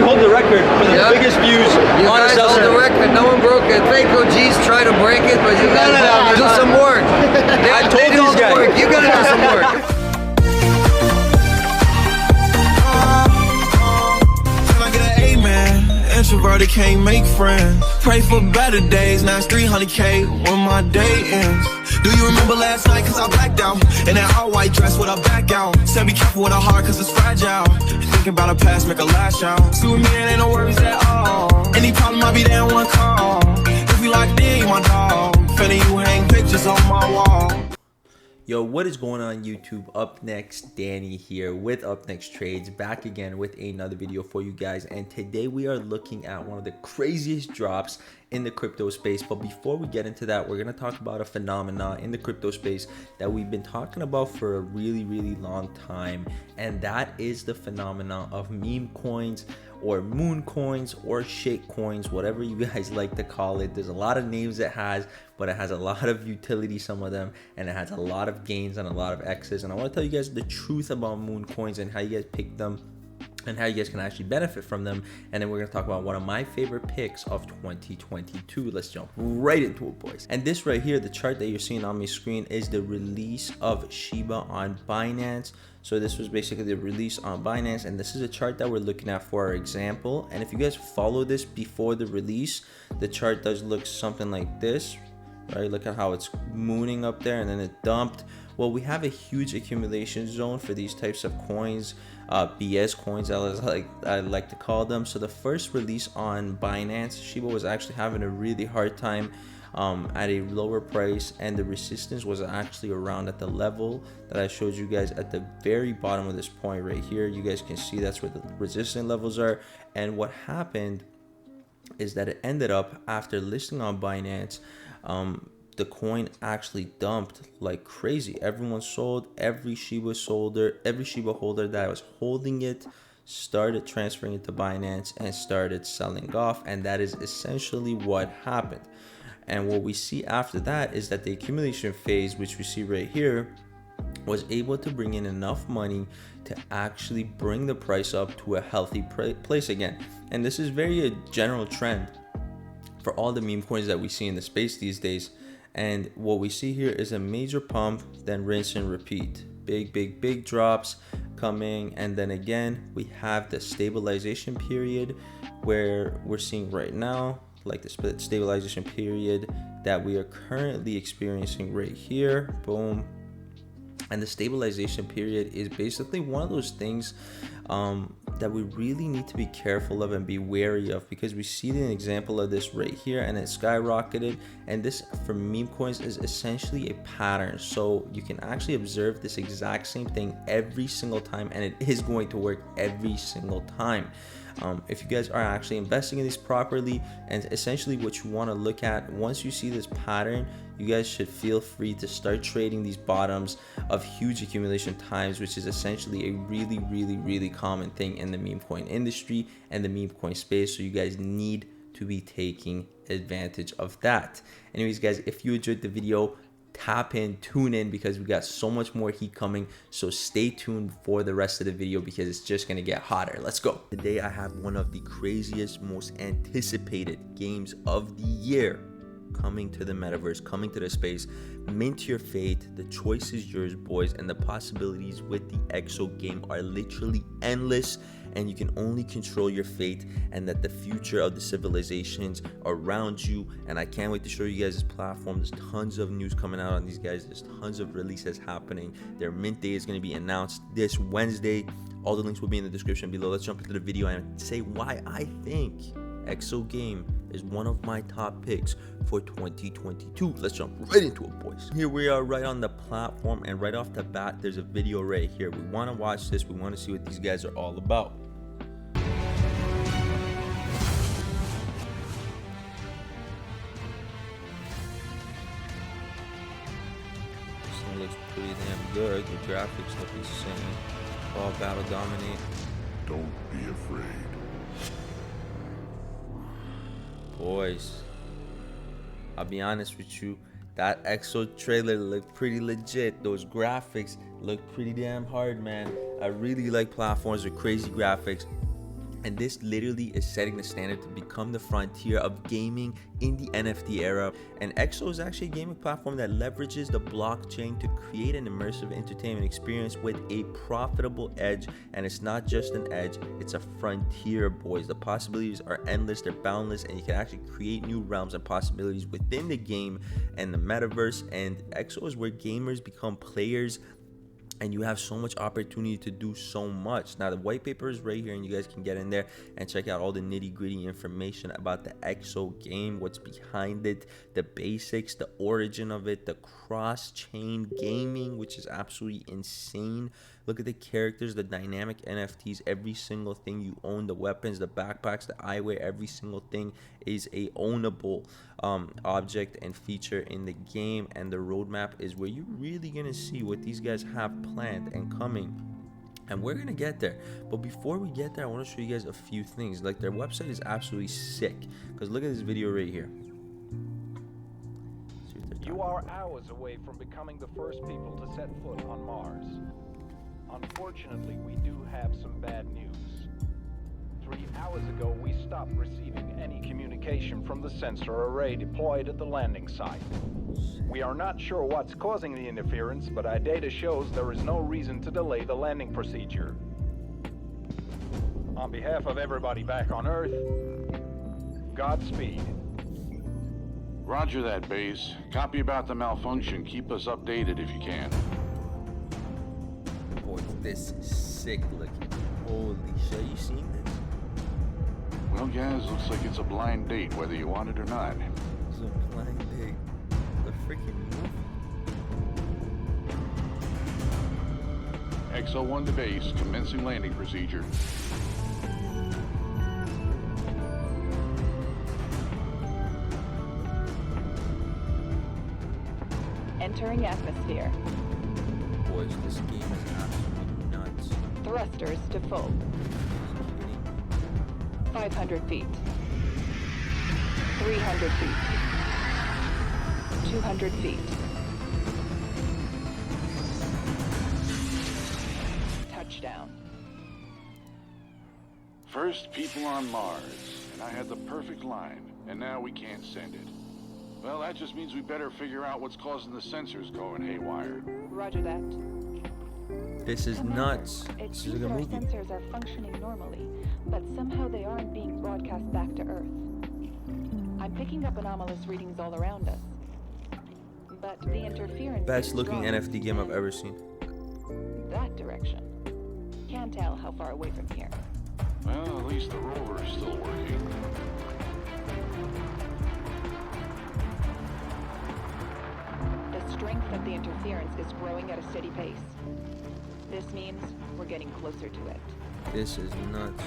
hold the record for the biggest views you on a guys cell hold the server. record. No one broke it. Fake OGs try to break it, but you gotta do some work. I told They do all these the guys. work. You gotta do some work. Introverted can't make friends. Pray for better days. Now it's 300K when my day ends. Do you remember last night? Cause I blacked out in that all white dress with a back out. Said be careful with a heart cause it's fragile. Thinking about a past, make a lash out. See with me, it ain't no worries at all. Any problem, I'll be there in one call. If you like me, you my dog. Finna you hang pictures on my wall. Yo, what is going on YouTube? Up next, Danny here with Up Next Trades, back again with another video for you guys. And today we are looking at one of the craziest drops in the crypto space. But before we get into that, we're going to talk about a phenomenon in the crypto space that we've been talking about for a really long time. And that is the phenomenon of meme coins, or moon coins, or shit coins, whatever you guys like to call it. There's a lot of names it has, but it has a lot of utility, some of them, and it has a lot of gains and a lot of X's. And I want to tell you guys the truth about moon coins and how you guys pick them and how you guys can actually benefit from them. And then we're going to talk about one of my favorite picks of 2022. Let's jump right into it, boys. And this right here, the chart that you're seeing on my screen, is the release of Shiba on Binance. So this was basically the release on Binance, and this is a chart that we're looking at for our example. And if you guys follow this before the release, the chart does look something like this, right? Look at how it's mooning up there and then it dumped. Well, we have a huge accumulation zone for these types of coins, BS coins, I like to call them. So the first release on Binance, Shiba was actually having a really hard time at a lower price, and the resistance was actually around at the level that I showed you guys at the very bottom of this point right here. You guys can see that's where the resistance levels are. And what happened is that it ended up, after listing on Binance, the coin actually dumped like crazy. Everyone sold. Every Shiba holder that was holding it started transferring it to Binance and started selling off, and that is essentially what happened. And what we see after that is that the accumulation phase, which we see right here, was able to bring in enough money to actually bring the price up to a healthy place again. And this is very a general trend for all the meme coins that we see in the space these days. And what we see here is a major pump, then rinse and repeat. Big drops coming, and then again we have the stabilization period where we're seeing right now, like the stabilization period that we are currently experiencing right here. Boom. And the stabilization period is basically one of those things that we really need to be careful of and be wary of, because we see an example of this right here, and it skyrocketed. And this for meme coins is essentially a pattern, so you can actually observe this exact same thing every single time, and it is going to work every single time. If you guys are actually investing in these properly, and essentially what you want to look at, once you see this pattern, you guys should feel free to start trading these bottoms of huge accumulation times, which is essentially a really common thing in the meme coin industry and the meme coin space. So you guys need to be taking advantage of that. Anyways, guys, if you enjoyed the video, tap in, tune in, because we got so much more heat coming. So stay tuned for the rest of the video because it's just gonna get hotter. Let's go. Today I have one of the craziest, most anticipated games of the year coming to the metaverse, coming to the space. Mint your fate. The choice is yours, boys, and the possibilities with the EXO game are literally endless, and you can only control your fate, and that the future of the civilizations around you. And I can't wait to show you guys this platform. There's tons of news coming out on these guys. There's tons of releases happening. Their mint day is going to be announced this Wednesday. All the links will be in the description below. Let's jump into the video and say why I think EXO game is one of my top picks for 2022. Let's jump right into it, boys. Here we are right on the platform, and right off the bat there's a video right here. We want to watch this. We want to see what these guys are all about. This thing looks pretty damn good. The graphics look insane. All battle dominate. Don't be afraid. Boys, I'll be honest with you, that EXO trailer looked pretty legit. Those graphics look pretty damn hard, man. I really like platforms with crazy graphics, And this literally is setting the standard to become the frontier of gaming in the NFT era. And EXO is actually a gaming platform that leverages the blockchain to create an immersive entertainment experience with a profitable edge. And it's not just an edge, it's a frontier, boys. The possibilities are endless, they're boundless, and you can actually create new realms and possibilities within the game and the metaverse. And EXO is where gamers become players, and you have so much opportunity to do so much. Now the white paper is right here, and you guys can get in there and check out all the nitty-gritty information about the EXO game, what's behind it, the basics, the origin of it, the cross-chain gaming, which is absolutely insane. Look at the characters, the dynamic NFTs, every single thing you own, the weapons, the backpacks, the eyewear, every single thing is a ownable object and feature in the game. And the roadmap is where you're really gonna see what these guys have planned and coming, and we're gonna get there. But before we get there, I want to show you guys a few things. Like, their website is absolutely sick, because look at this video right here. You are hours away from becoming the first people to set foot on Mars. Unfortunately, we do have some bad news. 3 hours ago, we stopped receiving any communication from the sensor array deployed at the landing site. We are not sure what's causing the interference, but our data shows there is no reason to delay the landing procedure. On behalf of everybody back on Earth, Godspeed. Roger that, Base. Copy about the malfunction. Keep us updated if you can. Boys, this is sick looking. Holy shit, you seen this? Well, guys, looks like it's a blind date, whether you want it or not. It's a blind date. The freaking movie. XO1 to base, commencing landing procedure. Entering atmosphere. Boys, this game is absolutely nuts. Thrusters to full. 500 feet. 300 feet. 200 feet. Touchdown. First people on Mars, and I had the perfect line, and now we can't send it. Well, that just means we better figure out what's causing the sensors going haywire. Roger that. This is Commander, nuts. It This is seems like a our movie. sensors are functioning normally, but somehow they aren't being broadcast back to Earth. I'm picking up anomalous readings all around us. But the interference Best is looking strong. NFT game I've ever seen. That direction. Can't tell how far away from here. Well, at least the rover is still working. The strength of the interference is growing at a steady pace. This means we're getting closer to it. This is nuts.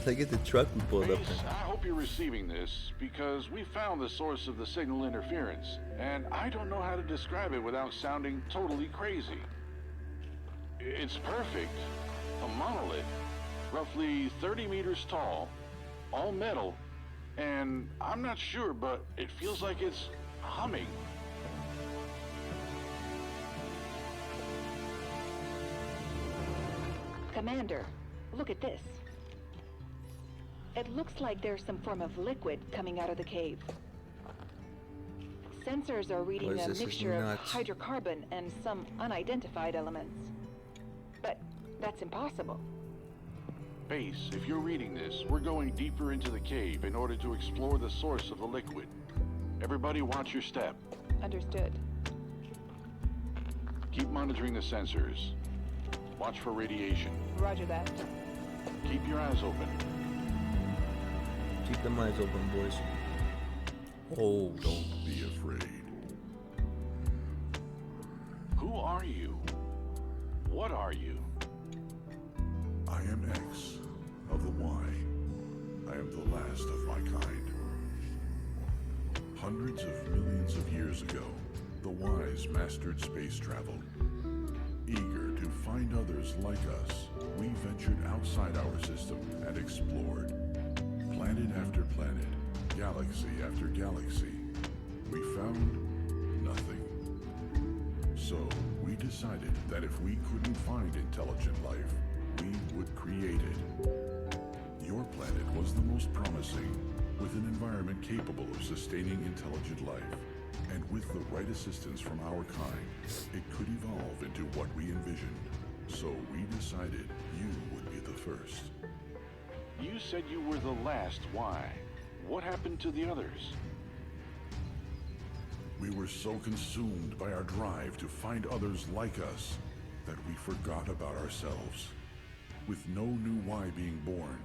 Look at the truck we pulled up Base, in. I hope you're receiving this, because we found the source of the signal interference, and I don't know how to describe it without sounding totally crazy. It's perfect. A monolith, roughly 30 meters tall, all metal, and I'm not sure, but it feels like it's humming. Commander, look at this. It looks like there's some form of liquid coming out of the cave. Sensors are reading Boys, a this is mixture of nuts. hydrocarbon and some unidentified elements. But that's impossible. Base, if you're reading this, we're going deeper into the cave in order to explore the source of the liquid. Everybody watch your step. Understood. Keep monitoring the sensors. Watch for radiation. Roger that. Keep your eyes open. Keep them eyes open, boys. Oh, Don't be afraid. Who are you? What are you? I am X of the Y. I am the last of my kind. Hundreds of millions of years ago, the wise mastered space travel. Eager to find others like us, we ventured outside our system and explored. Planet after planet, galaxy after galaxy. We found nothing. So we decided that if we couldn't find intelligent life, we would create it. Your planet was the most promising, with an environment capable of sustaining intelligent life. And with the right assistance from our kind, it could evolve into what we envisioned. So we decided you would be the first. You said you were the last. Why? What happened to the others? We were so consumed by our drive to find others like us that we forgot about ourselves. With no new why being born,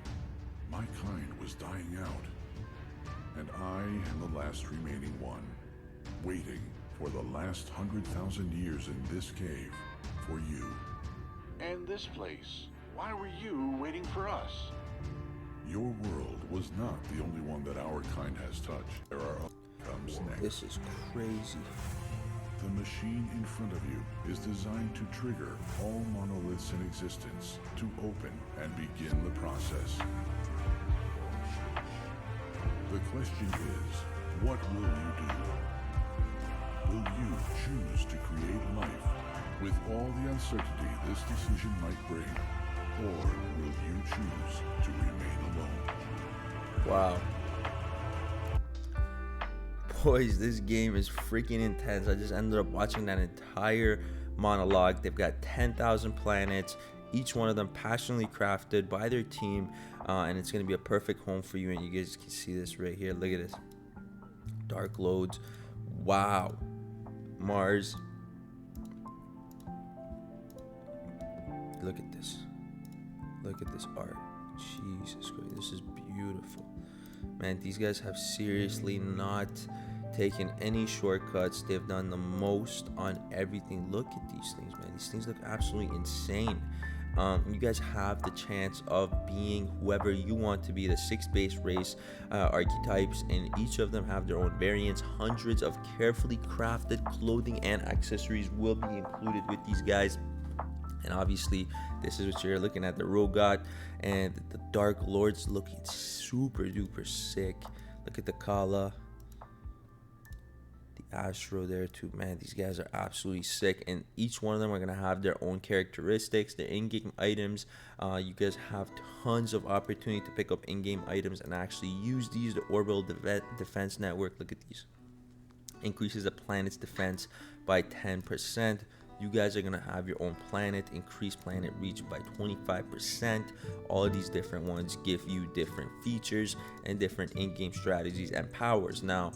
my kind was dying out. And I am the last remaining one, waiting for the last 100,000 years in this cave for you. And this place? Why were you waiting for us? Your world was not the only one that our kind has touched. There are others. Comes next. This is crazy. The machine in front of you is designed to trigger all monoliths in existence to open and begin the process. The question is, what will you do? Will you choose to create life with all the uncertainty this decision might bring? Or will you choose to remain alone? Wow. Boys, this game is freaking intense. I just ended up watching that entire monologue. They've got 10,000 planets, each one of them passionately crafted by their team, and it's going to be a perfect home for you. And you guys can see this right here. Look at this. Dark loads. Wow. Mars. Look at this. Look at this art. Jesus Christ, this is beautiful. Man, these guys have seriously not taken any shortcuts. They've done the most on everything. Look at these things, man. These things look absolutely insane. You guys have the chance of being whoever you want to be, the 6 base race archetypes, and each of them have their own variants. Hundreds of carefully crafted clothing and accessories will be included with these guys. And obviously, this is what you're looking at, the Rogot and the Dark Lords looking super duper sick. Look at the Kala, the Astro there too. Man, these guys are absolutely sick. And each one of them are going to have their own characteristics, their in-game items. You guys have tons of opportunity to pick up in-game items and actually use these. The Orbital Defense Network, look at these. Increases the planet's defense by 10%. You guys are going to have your own planet, increase planet reach by 25%. All of these different ones give you different features and different in-game strategies and powers. Now,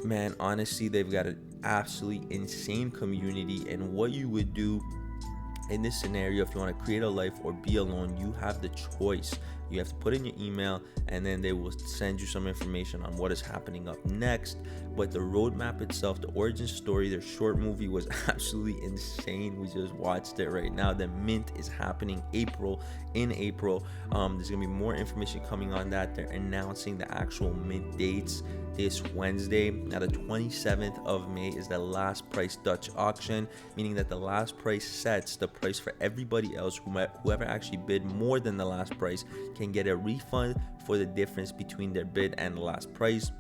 man, honestly, they've got an absolutely insane community. And what you would do in this scenario, if you want to create a life or be alone, you have the choice. You have to put in your email, and then they will send you some information on what is happening up next. But the roadmap itself, the origin story, their short movie was absolutely insane. We just watched it right now. The mint is happening in April. There's gonna be more information coming on that. They're announcing the actual mint dates this Wednesday. Now, the 27th of May is the last price Dutch auction, meaning that the last price sets the price for everybody else. Whoever actually bid more than the last price can get a refund for the difference between their bid and the last price.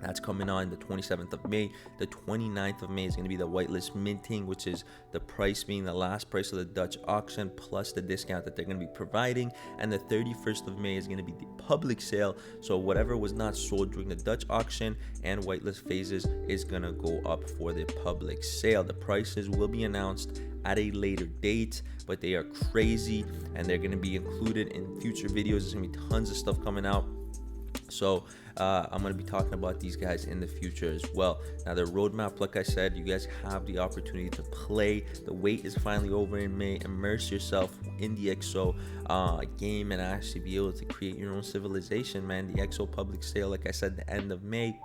That's coming on the 27th of May. The 29th of May is going to be the whitelist minting, which is the price being the last price of the Dutch auction plus the discount that they're going to be providing. And the 31st of May is going to be the public sale. So whatever was not sold during the Dutch auction and whitelist phases is going to go up for the public sale. The prices will be announced at a later date, but they are crazy and they're going to be included in future videos. There's going to be tons of stuff coming out. So I'm going to be talking about these guys in the future as well. Now, the roadmap, like I said, you guys have the opportunity to play. The wait is finally over in May. Immerse yourself in the EXO game and actually be able to create your own civilization, man. The EXO public sale, like I said, the end of May.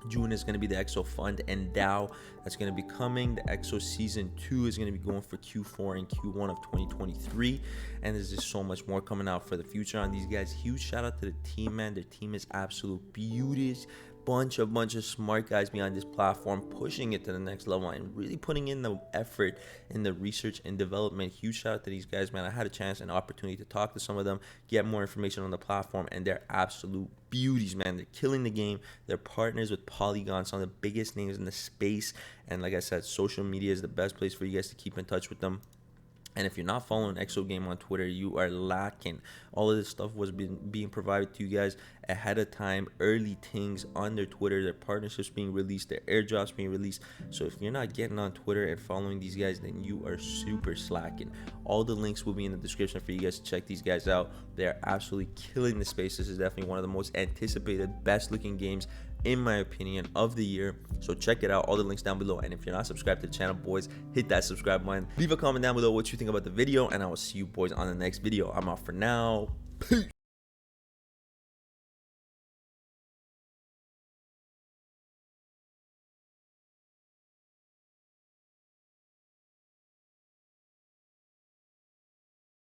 June is going to be the EXO Fund and DAO that's going to be coming. The EXO Season 2 is going to be going for Q4 and Q1 of 2023. And there's just so much more coming out for the future on these guys. Huge shout out to the team, man. Their team is absolute bunch of smart guys behind this platform, pushing it to the next level and really putting in the effort in the research and development. Huge shout out to these guys, man. I had a chance and opportunity to talk to some of them, get more information on the platform, and they're absolute beauties, man. They're killing the game. They're partners with Polygon, some of the biggest names in the space. And like I said, social media is the best place for you guys to keep in touch with them. And if you're not following Exogame on Twitter, you are lacking. All of this stuff was being provided to you guys ahead of time, early things on their Twitter, their partnerships being released, their airdrops being released. So if you're not getting on Twitter and following these guys, then you are super slacking. All the links will be in the description for you guys to check these guys out. They are absolutely killing the space. This is definitely one of the most anticipated, best looking games, in my opinion, of the year. So check it out, all the links down below. And if you're not subscribed to the channel, boys, hit that subscribe button, leave a comment down below what you think about the video, and I will see you boys on the next video. I'm out for now. Peace.